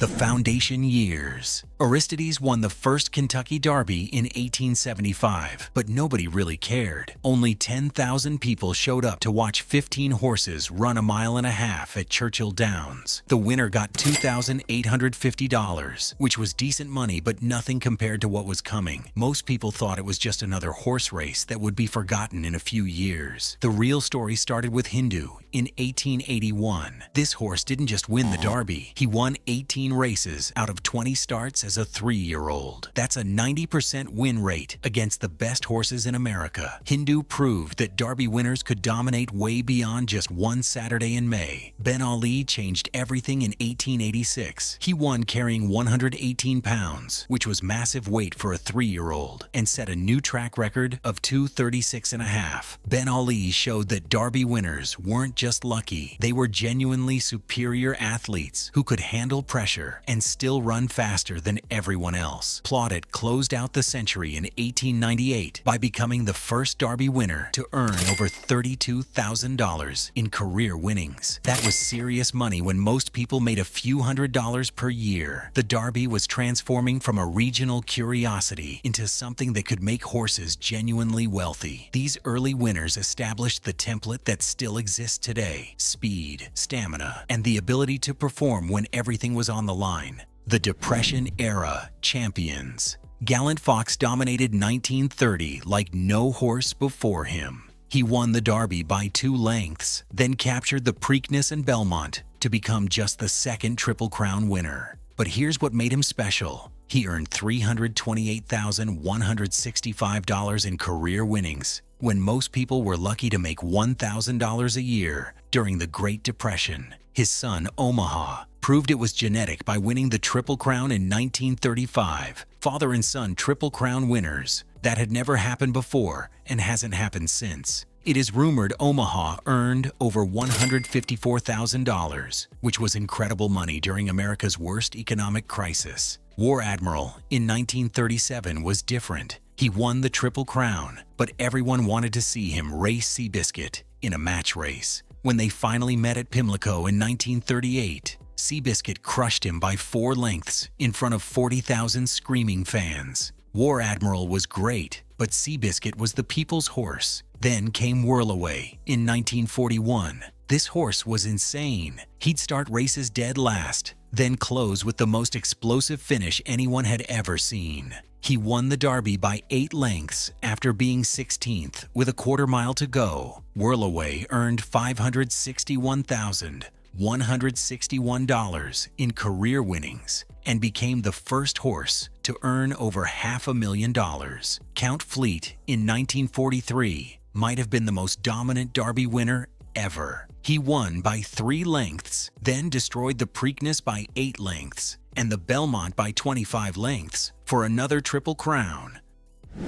The foundation years. Aristides won the first Kentucky Derby in 1875, but nobody really cared. Only 10,000 people showed up to watch 15 horses run a mile and a half at Churchill Downs. The winner got $2,850, which was decent money, but nothing compared to what was coming. Most people thought it was just another horse race that would be forgotten in a few years. The real story started with Hindu in 1881. This horse didn't just win the Derby, he won 18 races out of 20 starts as a 3-year-old. That's a 90% win rate against the best horses in America. Hindu proved that Derby winners could dominate way beyond just one Saturday in May. Ben Ali changed everything in 1886. He won carrying 118 pounds, which was massive weight for a 3-year-old, and set a new track record of 2:36.5. Ben Ali showed that Derby winners weren't just lucky, they were genuinely superior athletes who could handle pressure and still run faster than everyone else. Plaudit closed out the century in 1898 by becoming the first Derby winner to earn over $32,000 in career winnings. That was serious money when most people made a few $100s per year. The Derby was transforming from a regional curiosity into something that could make horses genuinely wealthy. These early winners established the template that still exists today: speed, stamina, and the ability to perform when everything was on the line. The Depression era champions. Gallant Fox dominated 1930 like no horse before him. He won the Derby by 2 lengths, then captured the Preakness and Belmont to become just the second Triple Crown winner. But here's what made him special. He earned $328,165 in career winnings, when most people were lucky to make $1,000 a year during the Great Depression. His son, Omaha, proved it was genetic by winning the Triple Crown in 1935. Father and son Triple Crown winners. That had never happened before and hasn't happened since. It is rumored Omaha earned over $154,000, which was incredible money during America's worst economic crisis. War Admiral in 1937 was different. He won the Triple Crown, but everyone wanted to see him race Seabiscuit in a match race. When they finally met at Pimlico in 1938, Seabiscuit crushed him by 4 lengths in front of 40,000 screaming fans. War Admiral was great, but Seabiscuit was the people's horse. Then came Whirlaway in 1941. This horse was insane. He'd start races dead last, then close with the most explosive finish anyone had ever seen. He won the Derby by 8 lengths after being 16th with a quarter mile to go. Whirlaway earned $561,161 in career winnings and became the first horse to earn over $500,000. Count Fleet in 1943 might have been the most dominant Derby winner ever. He won by 3 lengths, then destroyed the Preakness by 8 lengths and the Belmont by 25 lengths for another Triple Crown.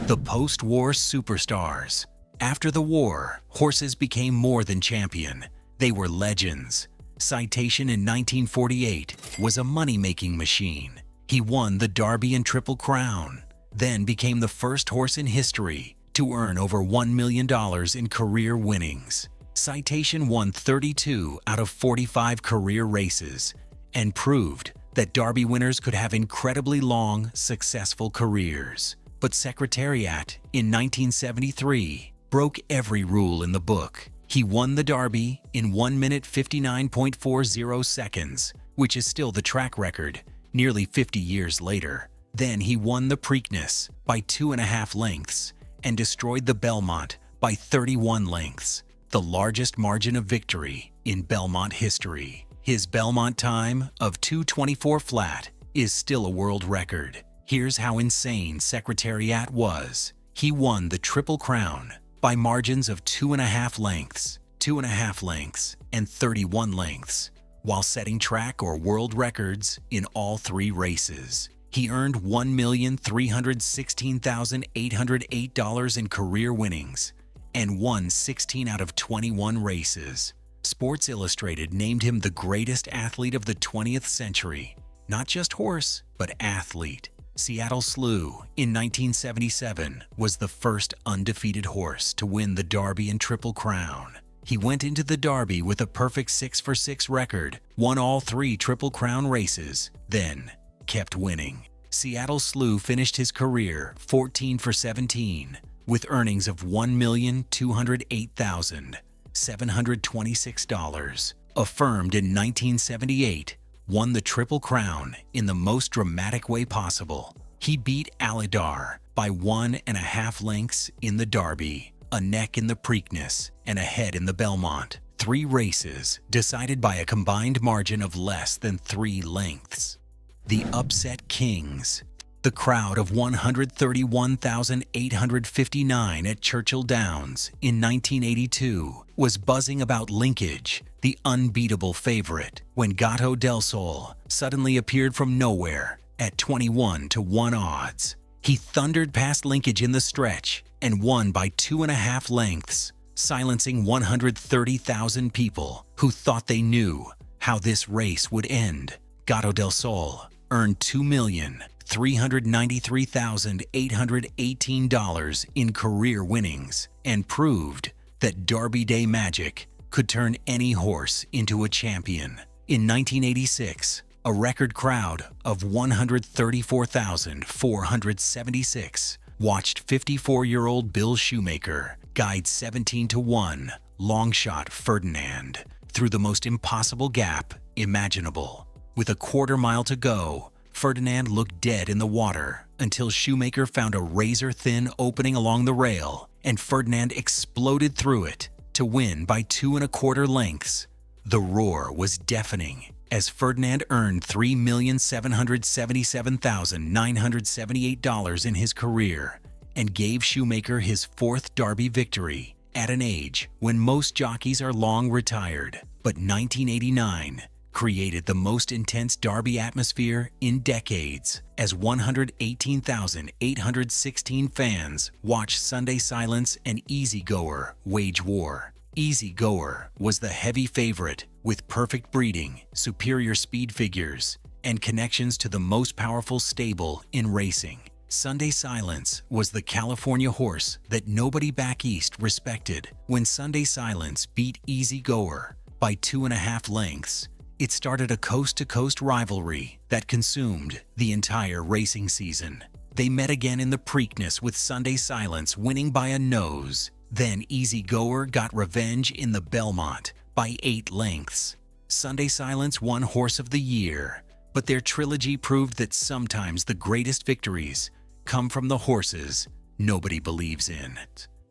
The post-war superstars. After the war, horses became more than champion. They were legends. Citation in 1948 was a money-making machine. He won the Derby and Triple Crown, then became the first horse in history to earn over $1 million in career winnings. Citation won 32 out of 45 career races and proved that Derby winners could have incredibly long, successful careers. But Secretariat in 1973 broke every rule in the book. He won the Derby in 1 minute 59.40 seconds, which is still the track record nearly 50 years later. Then he won the Preakness by 2.5 lengths and destroyed the Belmont by 31 lengths, the largest margin of victory in Belmont history. His Belmont time of 2:24 flat is still a world record. Here's how insane Secretariat was. He won the Triple Crown by margins of 2.5 lengths, 2.5 lengths, and 31 lengths, while setting track or world records in all 3 races. He earned $1,316,808 in career winnings and won 16 out of 21 races. Sports Illustrated named him the greatest athlete of the 20th century. Not just horse, but athlete. Seattle Slew in 1977 was the first undefeated horse to win the Derby and Triple Crown. He went into the Derby with a perfect 6-for-6 record, won all 3 Triple Crown races, then kept winning. Seattle Slew finished his career 14 for 17 with earnings of $1,208,726. Affirmed in 1978, won the Triple Crown in the most dramatic way possible. He beat Alidar by 1.5 lengths in the Derby, a neck in the Preakness, and a head in the Belmont. 3 races decided by a combined margin of less than 3 lengths. The Upset Kings. The crowd of 131,859 at Churchill Downs in 1982 was buzzing about Linkage, the unbeatable favorite, when Gato del Sol suddenly appeared from nowhere at 21-1 odds. He thundered past Linkage in the stretch and won by 2.5 lengths, silencing 130,000 people who thought they knew how this race would end. Gato del Sol earned $2,393,818 in career winnings and proved that Derby Day magic could turn any horse into a champion. In 1986, a record crowd of 134,476 watched 54-year-old Bill Shoemaker guide 17-1 Longshot Ferdinand through the most impossible gap imaginable. With a quarter mile to go, Ferdinand looked dead in the water until Shoemaker found a razor-thin opening along the rail, and Ferdinand exploded through it to win by 2.25 lengths. The roar was deafening as Ferdinand earned $3,777,978 in his career and gave Shoemaker his 4th Derby victory at an age when most jockeys are long retired. But 1989 created the most intense Derby atmosphere in decades as 118,816 fans watched Sunday Silence and Easy Goer wage war. Easy Goer was the heavy favorite with perfect breeding, superior speed figures, and connections to the most powerful stable in racing. Sunday Silence was the California horse that nobody back east respected. When Sunday Silence beat Easy Goer by 2.5 lengths, it started a coast-to-coast rivalry that consumed the entire racing season. They met again in the Preakness with Sunday Silence winning by a nose. Then Easy Goer got revenge in the Belmont by 8 lengths. Sunday Silence won Horse of the Year, but their trilogy proved that sometimes the greatest victories come from the horses nobody believes in.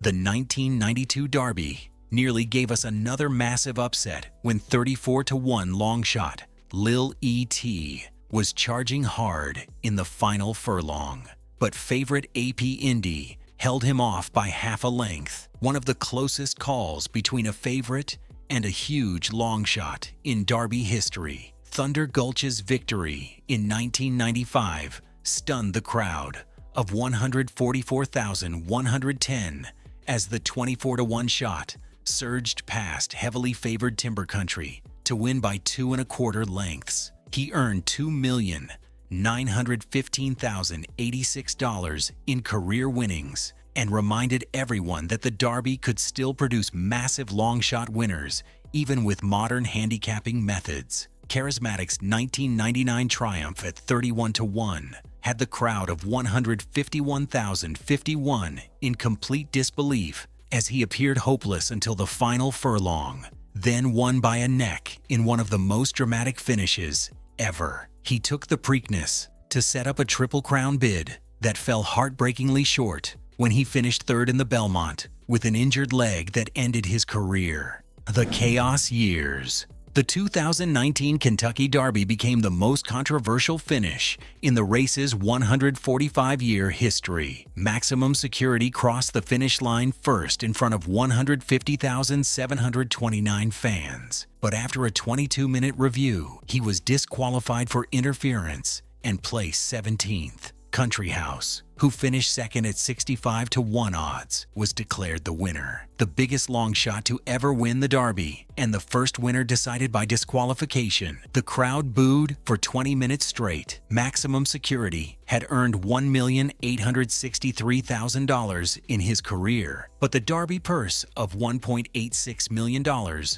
The 1992 Derby nearly gave us another massive upset when 34-1 Longshot Lil E.T. was charging hard in the final furlong. But favorite AP Indy held him off by 1/2 length, one of the closest calls between a favorite and a huge long shot in Derby history. Thunder Gulch's victory in 1995 stunned the crowd of 144,110 as the 24-1 shot surged past heavily favored Timber Country to win by 2.25 lengths. He earned $2,915,086 in career winnings and reminded everyone that the Derby could still produce massive long shot winners even with modern handicapping methods. Charismatic's 1999 triumph at 31-1 had the crowd of 151,051 in complete disbelief as he appeared hopeless until the final furlong, then won by a neck in one of the most dramatic finishes ever. He took the Preakness to set up a Triple Crown bid that fell heartbreakingly short when he finished 3rd in the Belmont with an injured leg that ended his career. The Chaos Years. The 2019 Kentucky Derby became the most controversial finish in the race's 145-year history. Maximum Security crossed the finish line first in front of 150,729 fans. But after a 22-minute review, he was disqualified for interference and placed 17th. Country House, who finished second at 65-1 odds, was declared the winner. The biggest long shot to ever win the Derby, and the first winner decided by disqualification. The crowd booed for 20 minutes straight. Maximum Security had earned $1,863,000 in his career, but the Derby purse of $1.86 million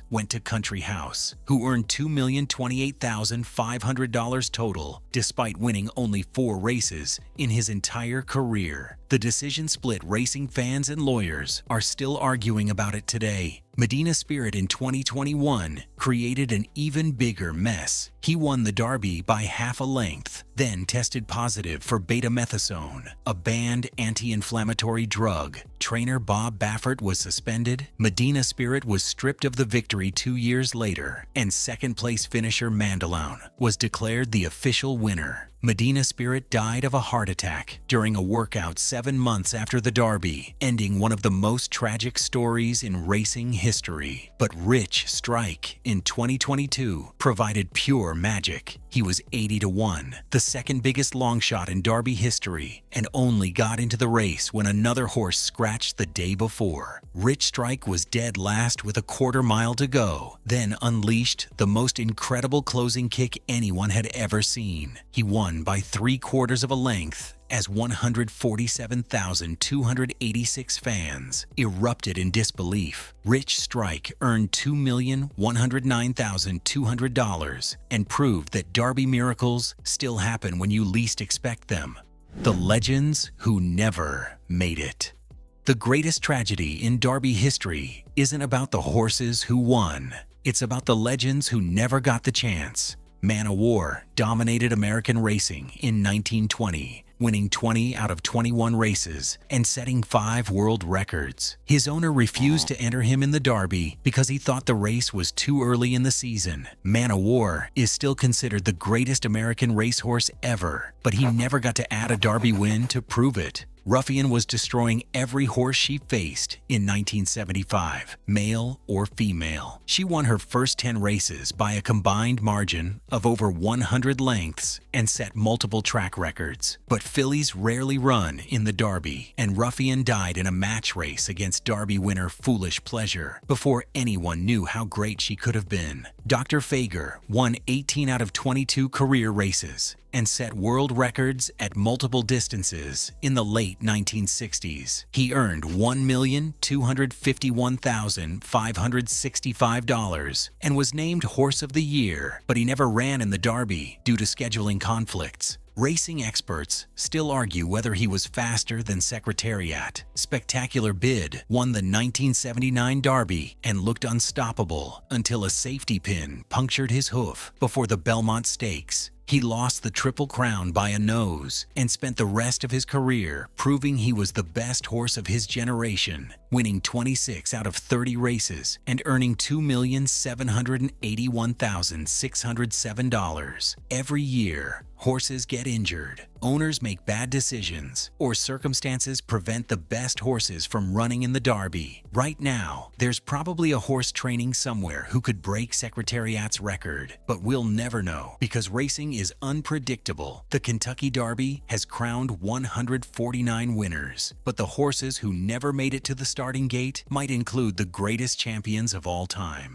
went to Country House, who earned $2,028,500 total, despite winning only 4 races in his entire career. The decision split racing fans and lawyers are still arguing about it today. Medina Spirit in 2021 created an even bigger mess. He won the Derby by half a length, then tested positive for betamethasone, a banned anti-inflammatory drug. Trainer Bob Baffert was suspended. Medina Spirit was stripped of the victory 2 years later, and second-place finisher Mandalone was declared the official winner. Medina Spirit died of a heart attack during a workout 7 months after the Derby, ending one of the most tragic stories in racing history. But Rich Strike in 2022 provided pure magic. He was 80-1, the second biggest long shot in Derby history, and only got into the race when another horse scratched the day before. Rich Strike was dead last with a quarter-mile to go, then unleashed the most incredible closing kick anyone had ever seen. He won by 3/4 of a length as 147,286 fans erupted in disbelief. Rich Strike earned $2,109,200 and proved that Derby miracles still happen when you least expect them. The legends who never made it. The greatest tragedy in Derby history isn't about the horses who won. It's about the legends who never got the chance. Man o' War dominated American racing in 1920, winning 20 out of 21 races and setting 5 world records. His owner refused to enter him in the Derby because he thought the race was too early in the season. Man o' War is still considered the greatest American racehorse ever, but he never got to add a Derby win to prove it. Ruffian was destroying every horse she faced in 1975, male or female. She won her first 10 races by a combined margin of over 100 lengths and set multiple track records. But fillies rarely run in the Derby, and Ruffian died in a match race against Derby winner Foolish Pleasure before anyone knew how great she could have been. Dr. Fager won 18 out of 22 career races and set world records at multiple distances in the late 1960s. He earned $1,251,565 and was named Horse of the Year, but he never ran in the Derby due to scheduling conflicts. Racing experts still argue whether he was faster than Secretariat. Spectacular Bid won the 1979 Derby and looked unstoppable until a safety pin punctured his hoof before the Belmont Stakes. He lost the Triple Crown by a nose and spent the rest of his career proving he was the best horse of his generation, winning 26 out of 30 races and earning $2,781,607. Every year, horses get injured, owners make bad decisions, or circumstances prevent the best horses from running in the Derby. Right now, there's probably a horse training somewhere who could break Secretariat's record, but we'll never know because racing is unpredictable. The Kentucky Derby has crowned 149 winners, but the horses who never made it to the starting gate might include the greatest champions of all time.